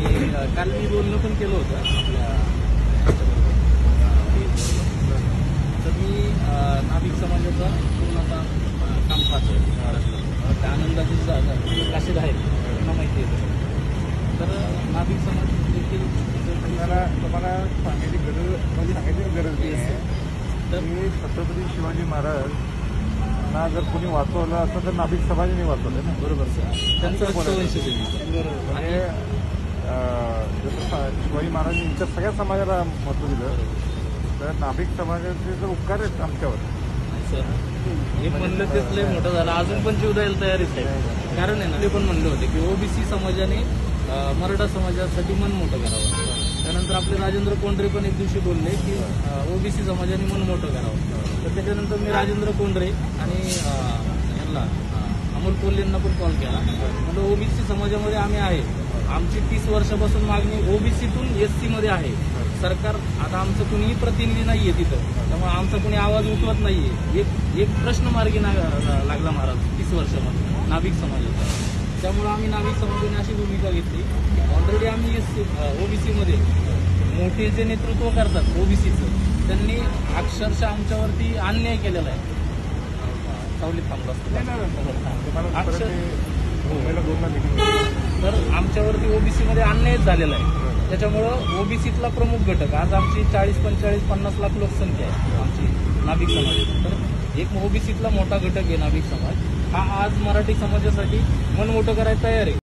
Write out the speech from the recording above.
आणि काल मी बोलणं पण केलं होतं आपल्या तर मी नाभिक समाजाचा पूर्ण आता काम पाहतोय महाराष्ट्रात. त्या आनंदाची काशीद आहेत त्यांना माहिती आहे. तर नाभिक समाज देखील तुम्हाला सांगायची गरज नाही आहे. तर मी छत्रपती शिवाजी महाराज ना जर कोणी वाचवलं असतं तर नाभिक समाजाने वाचवलं ना. बरोबर सर, त्यांचं बरोबर. म्हणजे जसं शिवाजी महाराजांनी इतर सगळ्या समाजाला महत्त्व दिलं तर नाभिक समाजाचे जर उपकार आहेत आमच्यावर. सर हे म्हणलं तेच लय मोठं झालं. अजून पण जीव द्यायला तयारीच आहे. कारण आहे ना, ते पण म्हणलं होते की ओबीसी समाजाने मराठा समाजासाठी मन मोठं करावं. त्यानंतर आपले राजेंद्र कोंढरे पण एक दिवशी बोलले की ओबीसी समाजाने मन मोठं करावं. तर त्याच्यानंतर मी राजेंद्र कोंढरे आणि यांना अमोल कोल्हेंना पण कॉल केला. म्हणजे ओबीसी समाजामध्ये आम्ही आहे. आमची 30 वर्षापासून मागणी ओबीसीतून एससी मध्ये आहे. सरकार आता आमचं कुणीही प्रतिनिधी नाहीये तिथं, त्यामुळे आमचा कुणी आवाज उठवत नाहीये. एक प्रश्न मार्गी लागला महाराज 30 वर्षामध्ये नाभिक समाजाचा. त्यामुळे आम्ही नाभिक समाजाने अशी भूमिका घेतली की ऑलरेडी आम्ही ओबीसी मध्ये मोठे जे नेतृत्व करतात ओबीसीचं, त्यांनी अक्षरशः आमच्यावरती अन्याय केलेला आहे. सावलीत थांबला तर आमच्यावरती ओबीसी मध्ये अन्याय झालेला आहे. त्याच्यामुळं ओबीसीतला प्रमुख घटक आज आमची 40, 45, 50 लाख लोकसंख्या आहे आमची नाभिक समाज. तर एक ओबीसीतला मोठा घटक आहे नाभिक समाज. हा आज मराठी समाजासाठी मन मोठं करायला तयार आहे.